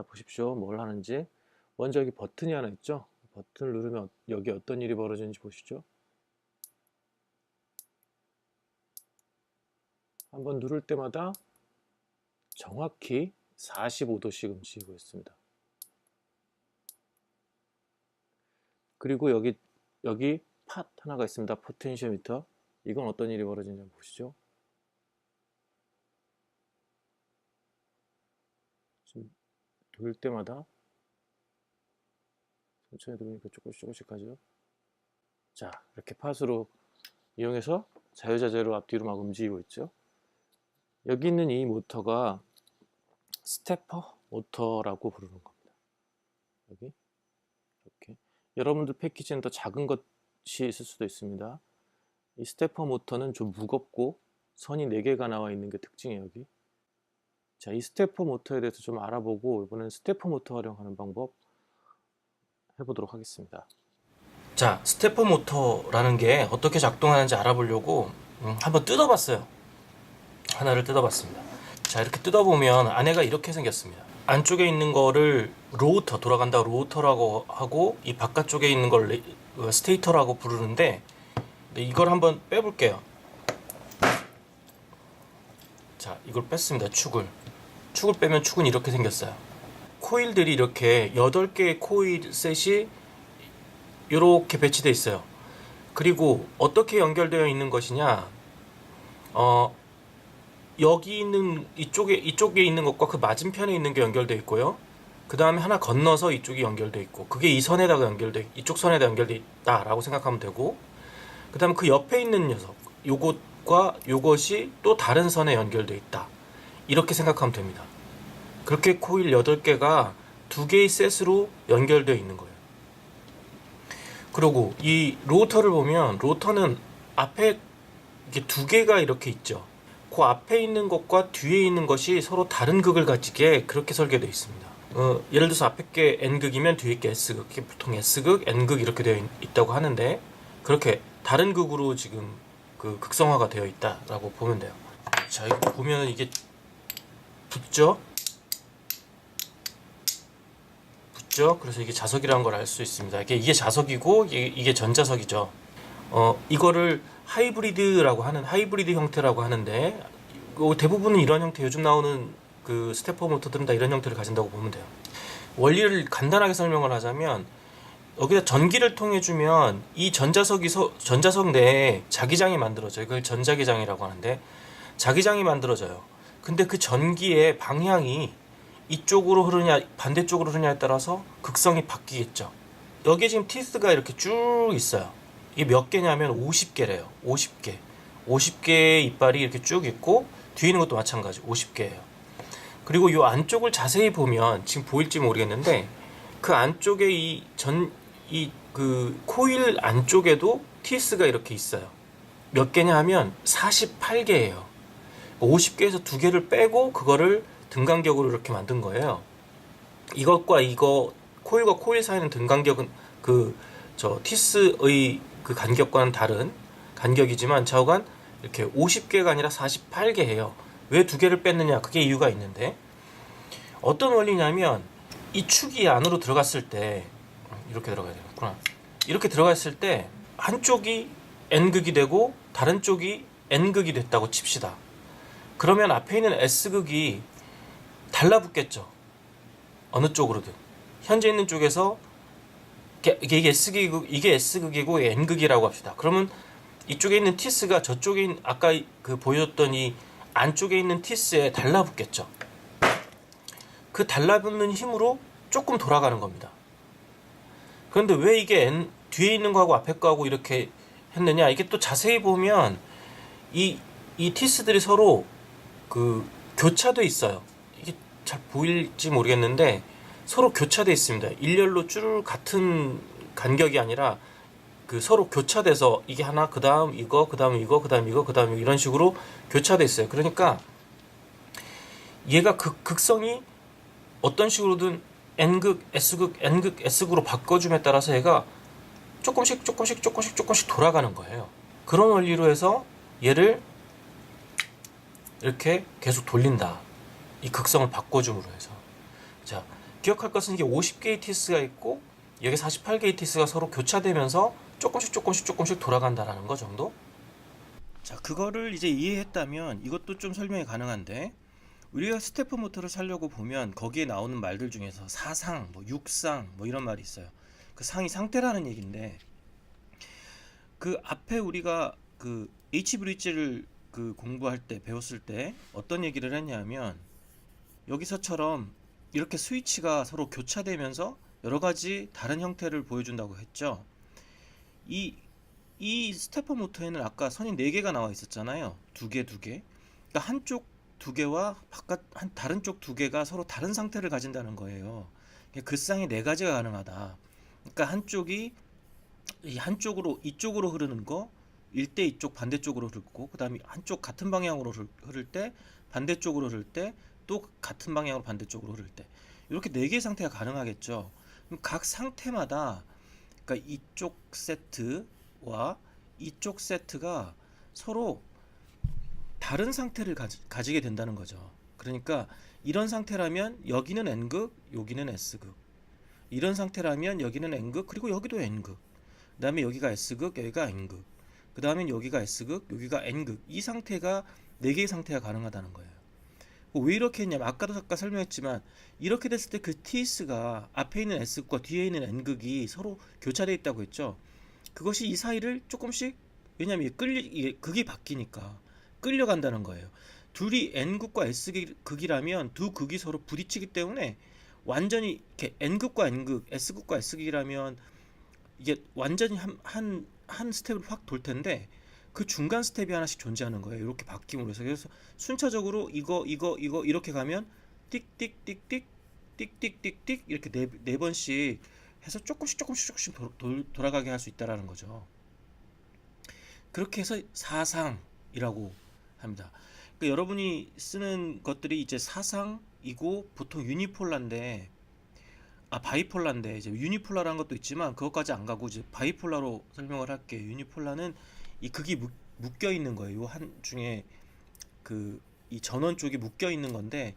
자, 보십시오. 뭘 하는지. 먼저 여기 버튼이 하나 있죠? 버튼을 누르면 여기 어떤 일이 벌어지는지 보시죠. 한번 누를 때마다 정확히 45도씩 움직이고 있습니다. 그리고 여기 팟 하나가 있습니다. 포텐시오미터. 이건 어떤 일이 벌어지는지 한번 보시죠. 지금 돌 때마다 천천히 돌리니까 조금씩 하죠. 자, 이렇게 팟으로 이용해서 자유자재로 앞뒤로 막 움직이고 있죠. 여기 있는 이 모터가 스태퍼 모터라고 부르는 겁니다. 여기 이렇게 여러분들 패키지는 더 작은 것이 있을 수도 있습니다. 이 스태퍼 모터는 좀 무겁고 선이 4개가 나와 있는 게 특징이에요. 여기. 자, 이 스태퍼 모터에 대해서 좀 알아보고 이번엔 스태퍼 모터 활용하는 방법 해보도록 하겠습니다. 자, 스태퍼 모터라는 게 어떻게 작동하는지 알아보려고 한번 뜯어봤어요. 하나를 뜯어봤습니다. 자, 이렇게 뜯어보면 안에가 이렇게 생겼습니다. 안쪽에 있는 거를 로우터, 돌아간다 로우터라고 하고, 이 바깥쪽에 있는 걸 스테이터라고 부르는데, 이걸 한번 빼볼게요. 자, 이걸 뺐습니다. 축을 빼면 축은 이렇게 생겼어요. 코일들이 이렇게 8개의 코일 셋이 이렇게 배치되어 있어요. 그리고 어떻게 연결되어 있는 것이냐, 여기 있는 이쪽에 있는 것과 그 맞은편에 있는 게 연결되어 있고요. 그 다음에 하나 건너서 이쪽이 연결되어 있고, 그게 이쪽 선에다 연결되어 있다라고 생각하면 되고, 그 다음에 그 옆에 있는 녀석, 요것과 요것이 또 다른 선에 연결되어 있다, 이렇게 생각하면 됩니다. 그렇게 코일 8개가 2개의 셋으로 연결되어 있는 거예요. 그리고 이 로터를 보면, 로터는 앞에 이게 2개가 이렇게 있죠. 그 앞에 있는 것과 뒤에 있는 것이 서로 다른 극을 가지게 그렇게 설계되어 있습니다. 예를 들어서 앞에 게 N극이면 뒤에 게 S극, 이게 보통 S극, N극 이렇게 되어 있다고 하는데, 그렇게 다른 극으로 지금 그 극성화가 되어 있다라고 보면 돼요. 자, 이거 보면 이게 붙죠? 그래서 이게 자석이라는 걸 알 수 있습니다. 이게 자석이고 이게 전자석이죠. 이거를 하이브리드 형태라고 하는데, 대부분은 이런 형태, 요즘 나오는 그 스태퍼 모터들은 다 이런 형태를 가진다고 보면 돼요. 원리를 간단하게 설명을 하자면, 여기다 전기를 통해 주면 이 전자석 내에 자기장이 만들어져요. 이걸 전자기장이라고 하는데, 자기장이 만들어져요. 근데 그 전기의 방향이 이쪽으로 흐르냐 반대쪽으로 흐르냐에 따라서 극성이 바뀌겠죠. 여기에 지금 티스가 이렇게 쭉 있어요. 이게 몇 개냐면 50개래요. 50개의 이빨이 이렇게 쭉 있고, 뒤에 있는 것도 마찬가지 50개예요. 그리고 이 안쪽을 자세히 보면, 지금 보일지 모르겠는데, 그 안쪽에 그 코일 안쪽에도 티스가 이렇게 있어요. 몇 개냐 하면 48개예요. 50개에서 2개를 빼고 그거를 등간격으로 이렇게 만든 거예요. 이것과 코일과 코일 사이는 등간격은 티스의 그 간격과는 다른 간격이지만, 좌우간 이렇게 50개가 아니라 48개예요. 왜 2개를 뺐느냐? 그게 이유가 있는데, 어떤 원리냐면, 이 축이 안으로 들어갔을 때, 이렇게 들어가야 되겠구나. 이렇게 들어갔을 때 한쪽이 N극이 되고 다른 쪽이 N극이 됐다고 칩시다. 그러면 앞에 있는 S극이 달라붙겠죠. 어느 쪽으로든. 현재 있는 쪽에서 이게 S극이고 N극이라고 합시다. 그러면 이쪽에 있는 티스가 저쪽에 아까 그 보여줬던 이 안쪽에 있는 티스에 달라붙겠죠. 그 달라붙는 힘으로 조금 돌아가는 겁니다. 그런데 왜 이게 뒤에 있는 거하고 앞에 거하고 이렇게 했느냐? 이게 또 자세히 보면 이 티스들이 서로 그 교차돼 있어요. 이게 잘 보일지 모르겠는데 서로 교차돼 있습니다. 일렬로 줄 같은 간격이 아니라 그 서로 교차돼서, 이게 하나, 그 다음 이거, 그 다음 이거, 그 다음 이거, 그 다음 이런 식으로 교차돼 있어요. 그러니까 얘가 극성이 어떤 식으로든 N극, S극, N극, S극으로 바꿔줌에 따라서 얘가 조금씩 돌아가는 거예요. 그런 원리로 해서 얘를 이렇게 계속 돌린다. 이 극성을 바꿔줌으로 해서. 자, 기억할 것은 이게 50게이티스가 있고 여기 48게이티스가 서로 교차되면서 조금씩 돌아간다라는 거 정도? 자, 그거를 이제 이해했다면 이것도 좀 설명이 가능한데, 우리가 스테퍼 모터를 살려고 보면 거기에 나오는 말들 중에서 사상, 뭐 육상, 뭐 이런 말이 있어요. 그 상이 상태라는 얘기인데, 그 앞에 우리가 그 H 브릿지를 그 공부할 때 배웠을 때 어떤 얘기를 했냐면, 여기서처럼 이렇게 스위치가 서로 교차되면서 여러 가지 다른 형태를 보여준다고 했죠. 이 이 스테퍼 모터에는 아까 선이 4개가 나와 있었잖아요. 두 개. 그러니까 한쪽 2개와 바깥 다른 쪽 2개가 서로 다른 상태를 가진다는 거예요. 그 쌍이 4가지가 가능하다. 그러니까 한쪽이 이 한쪽으로 이쪽으로 흐르는 거, 일대 이쪽 반대쪽으로 흐르고, 그다음에 한쪽 같은 방향으로 흐를 때 반대쪽으로 흐를 때 또 같은 방향으로 반대쪽으로 흐를 때, 이렇게 4개의 상태가 가능하겠죠. 그럼 각 상태마다, 그러니까 이쪽 세트와 이쪽 세트가 서로 다른 상태를 가지게 된다는 거죠. 그러니까 이런 상태라면 여기는 N극, 여기는 S극. 이런 상태라면 여기는 N극, 그리고 여기도 N극. 그 다음에 여기가 S극, 여기가 N극. 그 다음에 여기가 S극, 여기가 N극. 이 상태가 4개의 상태가 가능하다는 거예요. 왜 이렇게 했냐면, 아까도 잠깐 설명했지만, 이렇게 됐을 때 그 TS가 앞에 있는 S극과 뒤에 있는 N극이 서로 교차되어 있다고 했죠. 그것이 이 사이를 조금씩, 왜냐면 이게 극이 바뀌니까 끌려간다는 거예요. 둘이 N극과 S극이라면 두 극이 서로 부딪히기 때문에 완전히 이렇게 N극과 N극, S극과 S극이라면 이게 완전히 한 스텝을 확 돌 텐데, 그 중간 스텝이 하나씩 존재하는 거예요. 이렇게 바뀜으로 해서. 그래서 순차적으로 이거 이렇게 가면 띡띡띡띡 띡띡띡띡 이렇게 네 번씩 해서 조금씩 돌아가게 할 수 있다라는 거죠. 그렇게 해서 사상이라고 합니다. 그러니까 여러분이 쓰는 것들이 이제 사상이고, 보통 유니폴라인데, 바이폴라인데, 이제 유니폴라라는 것도 있지만 그것까지 안 가고 이제 바이폴라로 설명을 할게요. 유니폴라는 이 극이 묶여 있는 거예요. 요 한 중에 그 이 전원 쪽이 묶여 있는 건데,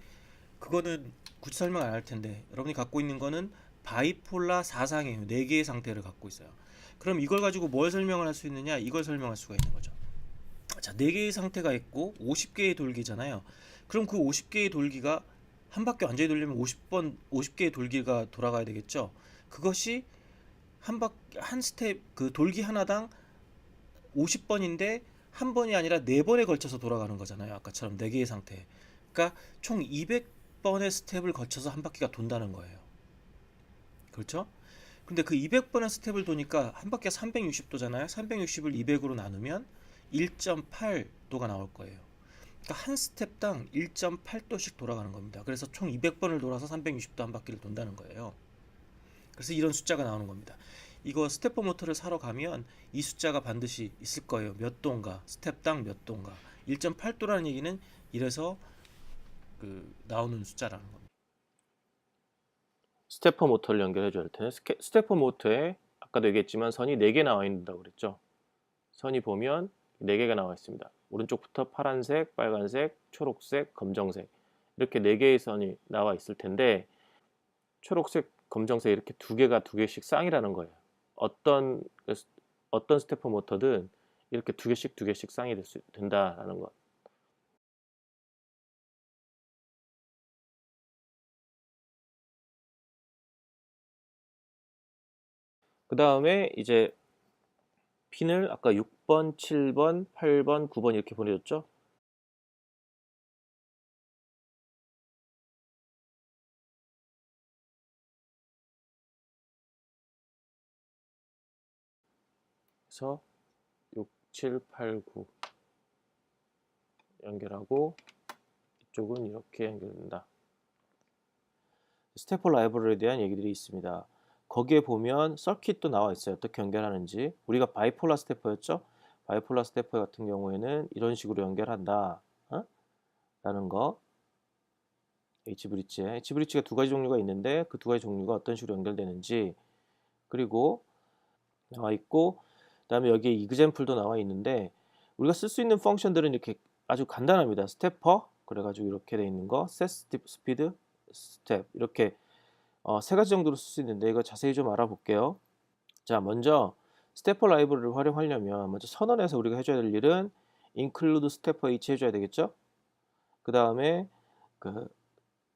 그거는 굳이 설명 안 할 텐데, 여러분이 갖고 있는 거는 바이폴라 사상이에요. 4개의 상태를 갖고 있어요. 그럼 이걸 가지고 뭘 설명을 할 수 있느냐? 이걸 설명할 수가 있는 거죠. 자, 4개의 상태가 있고 50개의 돌기잖아요. 그럼 그 50개의 돌기가 한 바퀴 완전히 돌리면 50개의 돌기가 돌아가야 되겠죠. 그것이 한 스텝, 그 돌기 하나당 50번인데 한 번이 아니라 4번에 걸쳐서 돌아가는 거잖아요. 아까처럼 4개의 상태. 그러니까 총 200번의 스텝을 거쳐서 한 바퀴가 돈다는 거예요. 그렇죠? 근데 그 200번의 스텝을 도니까 한 바퀴가 360도잖아요. 360을 200으로 나누면 1.8도가 나올 거예요. 그러니까 한 스텝당 1.8도씩 돌아가는 겁니다. 그래서 총 200번을 돌아서 360도 한 바퀴를 돈다는 거예요. 그래서 이런 숫자가 나오는 겁니다. 이거 스테퍼 모터를 사러 가면 이 숫자가 반드시 있을 거예요. 몇 도인가, 스텝당 몇 도인가. 1.8도라는 얘기는 이래서 그 나오는 숫자라는 겁니다. 스테퍼 모터를 연결해 줘야 할 텐데, 스테퍼 모터에 아까도 얘기했지만 선이 4개 나와 있다고 그랬죠. 선이 보면 4개가 나와 있습니다. 오른쪽부터 파란색, 빨간색, 초록색, 검정색, 이렇게 4개의 선이 나와 있을 텐데, 초록색, 검정색 이렇게 2개씩 쌍이라는 거예요. 어떤 스테퍼 모터든 이렇게 2개씩 쌍이 된다라는 것. 그 다음에 이제 핀을 아까 6번, 7번, 8번, 9번 이렇게 보내줬죠. 그래서 6, 7, 8, 9 연결하고, 이쪽은 이렇게 연결된다. 스테퍼 라이브러리에 대한 얘기들이 있습니다. 거기에 보면 서킷도 나와 있어요. 어떻게 연결하는지. 우리가 바이폴라 스테퍼였죠? 바이폴라 스테퍼 같은 경우에는 이런 식으로 연결한다. 라는 거. H브릿지에. H브릿지가 2가지 종류가 있는데 그 2가지 종류가 어떤 식으로 연결되는지, 그리고 나와 있고, 그 다음에 여기에 이그젬플도 나와 있는데, 우리가 쓸 수 있는 펑션들은 이렇게 아주 간단합니다. 스테퍼, 그래가지고 이렇게 돼 있는 거, set 스피드, 스텝, 이렇게 세 가지 정도로 쓸 수 있는데 이거 자세히 좀 알아볼게요. 자, 먼저 스태퍼 라이브러리를 활용하려면 먼저 선언에서 우리가 해줘야 될 일은 include stepper h 해줘야 되겠죠? 그 다음에 그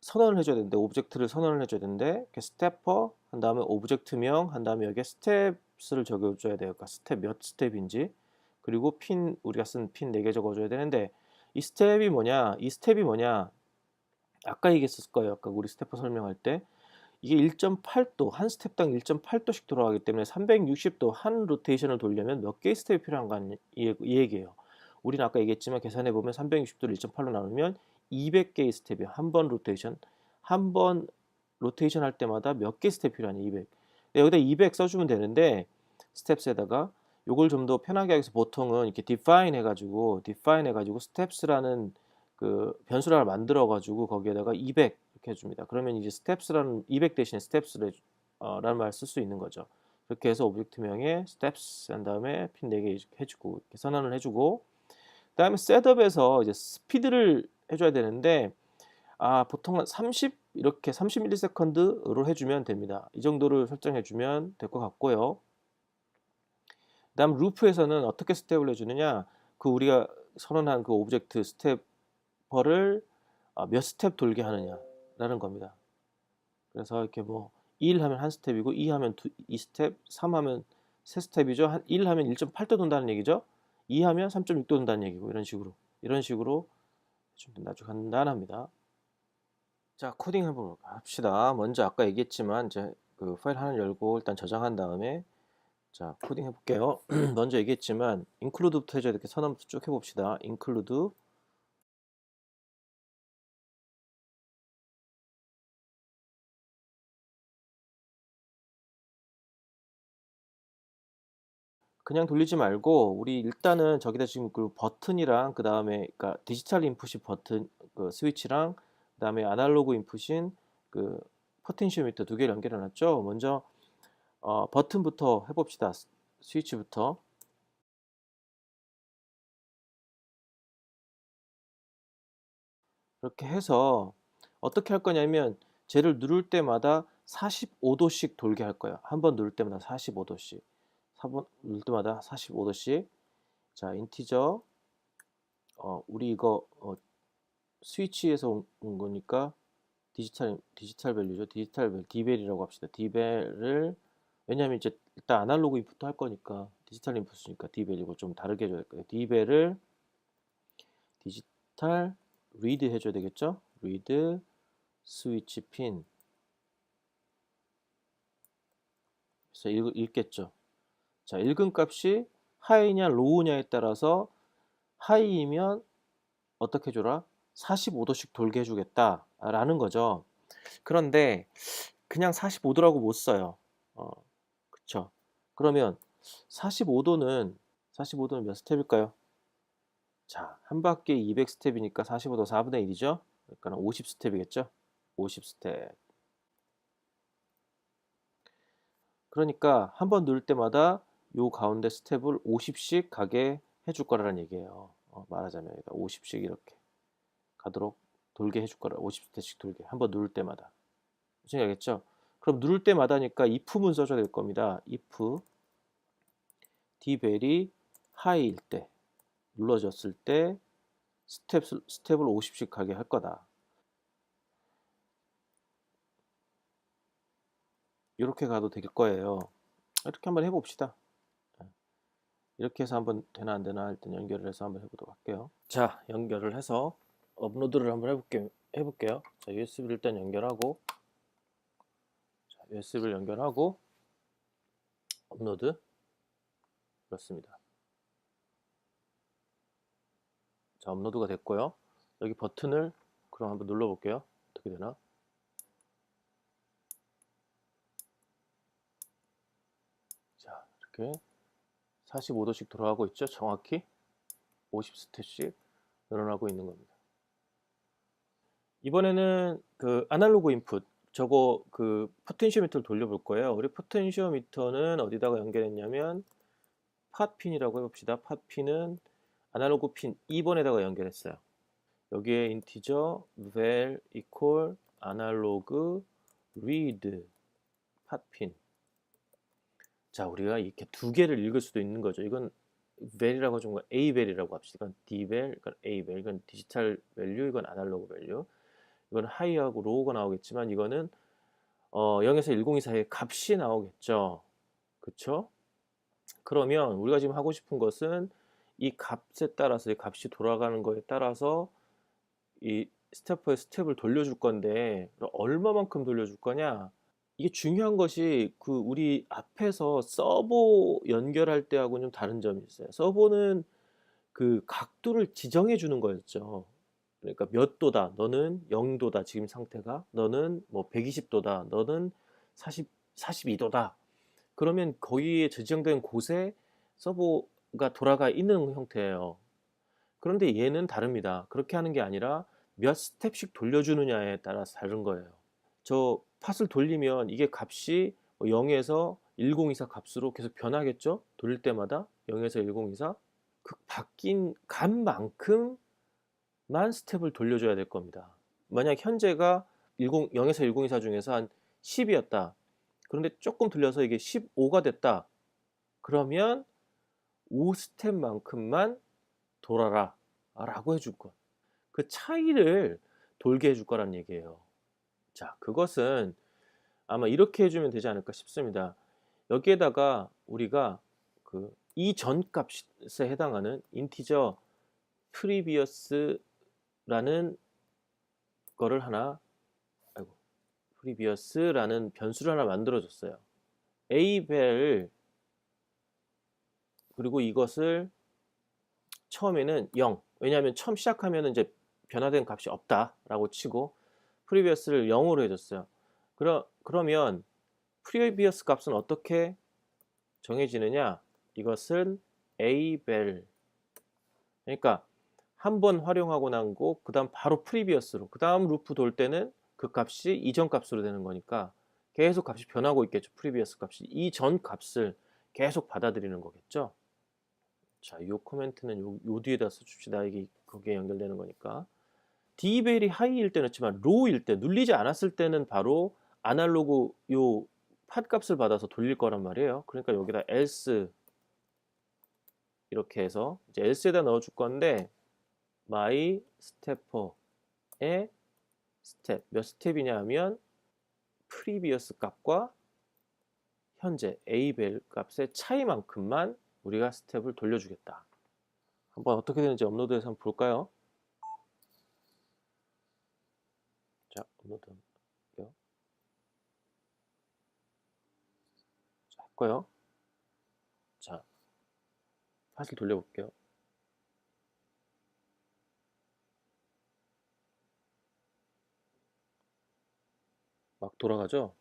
선언을 해줘야 되는데 오브젝트를 선언을 해줘야 되는데 스태퍼 한 다음에 오브젝트명 한 다음에 여기에 스텝스를 적어줘야 돼요. 그러니까 스텝 몇 스텝인지 그리고 핀 우리가 쓴 핀 4개 적어줘야 되는데 이 스텝이 뭐냐? 이 스텝이 뭐냐? 아까 얘기했을 거예요. 아까 우리 스태퍼 설명할 때 이게 1.8도 한 스텝당 1.8도씩 돌아가기 때문에 360도 한 로테이션을 돌려면 몇 개의 스텝이 필요한가 이 얘기예요. 우리는 아까 얘기했지만 계산해 보면 360도를 1.8로 나누면 200개의 스텝이에요. 한 번 로테이션 한 번 로테이션 할 때마다 몇 개 스텝 필요하냐 200. 여기다 200 써주면 되는데 스텝스에다가 요걸 좀 더 편하게 하기 위해서 보통은 이렇게 define 해가지고 steps라는 그 변수를 만들어 가지고 거기에다가 200 이렇게 해줍니다. 그러면 이제 steps라는 200 대신에 steps라는 말 쓸 수 있는 거죠. 그렇게 해서 오브젝트명에 steps 한 다음에 핀 4개 해주고 이렇게 선언을 해주고 그다음에 셋업에서 이제 스피드를 해줘야 되는데 보통은 30 이렇게 30ms/s로 해주면 됩니다. 이 정도를 설정해주면 될 것 같고요. 그다음 루프에서는 어떻게 스텝을 해주느냐? 그 우리가 선언한 그 오브젝트 스텝퍼를 몇 스텝 돌게 하느냐라는 겁니다. 그래서 이렇게 뭐 1 하면 한 스텝이고 2 하면 2스텝, 3 하면 3스텝이죠. 1 하면 1.8도 돈다는 얘기죠. 2 하면 3.6도 돈다는 얘기고 이런 식으로 좀 아주 간단합니다. 자, 코딩 해보도록 합시다. 먼저 아까 얘기했지만 이제 그 파일 하나 열고 일단 저장한 다음에 자, 코딩 해볼게요. 먼저 얘기했지만 include부터 해줘야 이렇게 선언부터 쭉 해봅시다. include 그냥 돌리지 말고 우리 일단은 저기다 지금 그 버튼이랑 그 다음에 그러니까 디지털 인풋이 버튼 그 스위치랑 그 다음에 아날로그 인풋인 그 포텐시오미터 두 개를 연결해 놨죠. 먼저 버튼부터 해봅시다. 스위치부터 그렇게 해서 어떻게 할 거냐면 쟤를 누를 때마다 45도씩 돌게 할 거예요. 한 번 누를 때마다 45도씩 4번 누를 때마다 45도씩 자 인티저 우리 이거 스위치에서 온 거니까 디지털 밸류죠. 디벨이라고 합시다. 디벨을 왜냐하면 이제 일단 아날로그 인풋도 할 거니까 디지털 인풋이니까 디벨이고 좀 다르게 해줘야 될 거예요. 디벨을 디지털 리드 해줘야 되겠죠. 리드 스위치 핀 그래서 읽겠죠. 자 읽은 값이 하이냐 로우냐에 따라서 하이이면 어떻게 해줘라? 45도씩 돌게 해주겠다 라는 거죠. 그런데 그냥 45도라고 못 써요. 그쵸? 그러면 45도는 몇 스텝일까요? 자, 한 바퀴에 200 스텝이니까 45도 4분의 1이죠? 그러니까 50 스텝이겠죠? 50 스텝. 그러니까 한 번 누를 때마다 요 가운데 스텝을 50씩 가게 해줄 거라는 얘기예요. 말하자면 50씩 이렇게 가도록 돌게 해줄 거라. 50스텝씩 돌게. 한 번 누를 때마다. 무슨 알겠죠? 그럼 누를 때마다니까 if문 써줘야 될 겁니다. if d벨이 하이일 때 눌러졌을 때 스텝을 50씩 가게 할 거다. 이렇게 가도 될 거예요. 이렇게 한번 해봅시다. 이렇게 해서 한번 되나 안 되나 일단 연결을 해서 한번 해보도록 할게요. 자, 연결을 해서 업로드를 한번 해볼게요. 자, USB를 일단 연결하고 자, USB를 연결하고 업로드 그렇습니다. 자, 업로드가 됐고요. 여기 버튼을 그럼 한번 눌러볼게요. 어떻게 되나? 자, 이렇게 45도씩 돌아가고 있죠. 정확히 50스텝씩 늘어나고 있는 겁니다. 이번에는 그 아날로그 인풋 저거 그 포텐시오미터를 돌려볼 거예요. 우리 포텐시오미터는 어디다가 연결했냐면 팟핀이라고 해봅시다. 팟핀은 아날로그 핀 2번에다가 연결했어요. 여기에 인티저 vel equal 아날로그 read 팟핀. 자, 우리가 이렇게 두 개를 읽을 수도 있는 거죠. 이건 벨이라고 좀 A 벨이라고 합시다. 이건 D 벨, 이건 A 벨, 이건 디지털 밸류, 이건 아날로그 밸류. 이건 하이하고 로우가 나오겠지만 이거는 0에서 1024 사이의 값이 나오겠죠. 그쵸? 그러면 우리가 지금 하고 싶은 것은 이 값에 따라서 이 값이 돌아가는 거에 따라서 이 스태퍼의 스텝을 돌려줄 건데 얼마만큼 돌려줄 거냐? 이게 중요한 것이 그 우리 앞에서 서버 연결할 때하고는 좀 다른 점이 있어요. 서버는 그 각도를 지정해 주는 거였죠. 그러니까 몇 도다. 너는 0도다. 지금 상태가. 너는 뭐 120도다. 너는 42도다. 그러면 거기에 지정된 곳에 서버가 돌아가 있는 형태예요. 그런데 얘는 다릅니다. 그렇게 하는 게 아니라 몇 스텝씩 돌려주느냐에 따라서 다른 거예요. 저 팟을 돌리면 이게 값이 0에서 1024 값으로 계속 변하겠죠? 돌릴 때마다 0에서 1024. 그 바뀐 값만큼만 스텝을 돌려줘야 될 겁니다. 만약 현재가 0에서 1024 중에서 한 10이었다. 그런데 조금 돌려서 이게 15가 됐다. 그러면 5스텝만큼만 돌아라 라고 해줄 것. 그 차이를 돌게 해줄 거란 얘기예요. 자, 그것은 아마 이렇게 해주면 되지 않을까 싶습니다. 여기에다가 우리가 그 이전 값에 해당하는 인티저 previous라는 거를 하나, previous라는 변수를 하나 만들어줬어요. avel 그리고 이것을 처음에는 0. 왜냐하면 처음 시작하면 이제 변화된 값이 없다라고 치고 previous를 0으로 해줬어요. 그러면 previous 값은 어떻게 정해지느냐? 이것은 avel. 그러니까 한 번 활용하고 난 거, 그 다음 바로 previous로, 그 다음 루프 돌 때는 그 값이 이전 값으로 되는 거니까 계속 값이 변하고 있겠죠. previous 값이 이전 값을 계속 받아들이는 거겠죠. 자, 이 코멘트는 요 뒤에다 써줍시다. 이게 거기에 연결되는 거니까. D벨이 하이일 때 넣지만 로우일 때, 눌리지 않았을 때는 바로 아날로그 요 팟 값을 받아서 돌릴 거란 말이에요. 그러니까 여기다 else 이렇게 해서 이제 else에다 넣어줄 건데 my stepper의 스텝 몇 스텝이냐 하면 previous 값과 현재 a벨 값의 차이만큼만 우리가 스텝을 돌려주겠다. 한번 어떻게 되는지 업로드해서 한번 볼까요? 자, 업로드 할게요. 자, 했고요. 자, 팟을 돌려볼게요. 막 돌아가죠?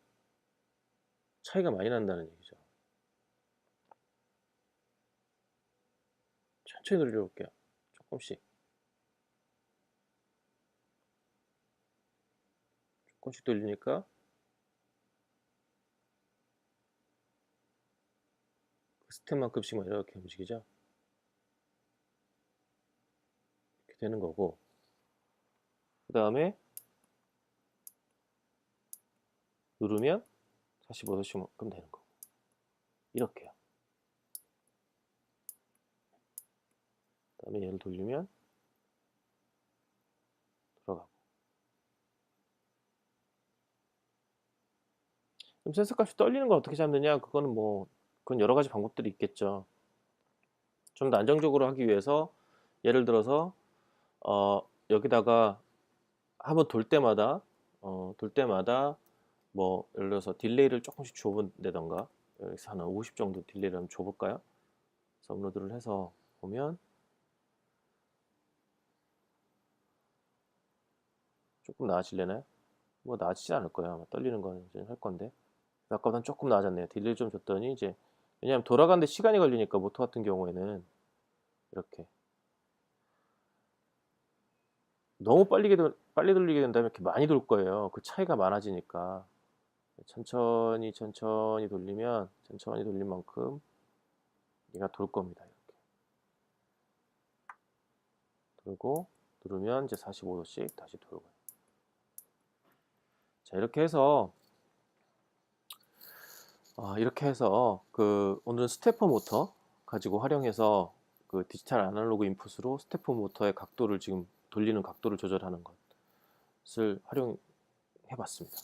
차이가 많이 난다는 얘기죠. 천천히 돌려볼게요. 조금씩. 조금씩 돌리니까 그 스텝만큼씩만 이렇게 움직이죠. 이렇게 되는 거고 그 다음에 누르면 45도씩만큼 되는 거고 이렇게요. 그 다음에 얘를 돌리면 돌아가고 그럼 센서 값이 떨리는 걸 어떻게 잡느냐? 그건 여러 가지 방법들이 있겠죠. 좀 더 안정적으로 하기 위해서 예를 들어서 여기다가 한번 돌 때마다 뭐 예를 들어서 딜레이를 조금씩 줘본다던가 여기서 한 50 정도 딜레이를 한번 줘볼까요? 그래서 업로드를 해서 보면 조금 나아지려나요? 뭐 나아지지 않을 거예요. 아마 떨리는 거는 이제 할 건데 아까보다는 조금 나아졌네요. 딜레이 좀 줬더니 이제 왜냐하면 돌아가는데 시간이 걸리니까 모터 같은 경우에는 이렇게 너무 빨리 돌리게 된다면 이렇게 많이 돌 거예요. 그 차이가 많아지니까 천천히 돌리면 천천히 돌린 만큼 얘가 돌 겁니다. 이렇게 돌고 누르면 이제 45도씩 다시 돌고요. 자, 이렇게 해서 이렇게 해서 오늘은 스테퍼 모터 가지고 활용해서 디지털 아날로그 인풋으로 스테퍼 모터의 각도를 지금 돌리는 각도를 조절하는 것을 활용해 봤습니다.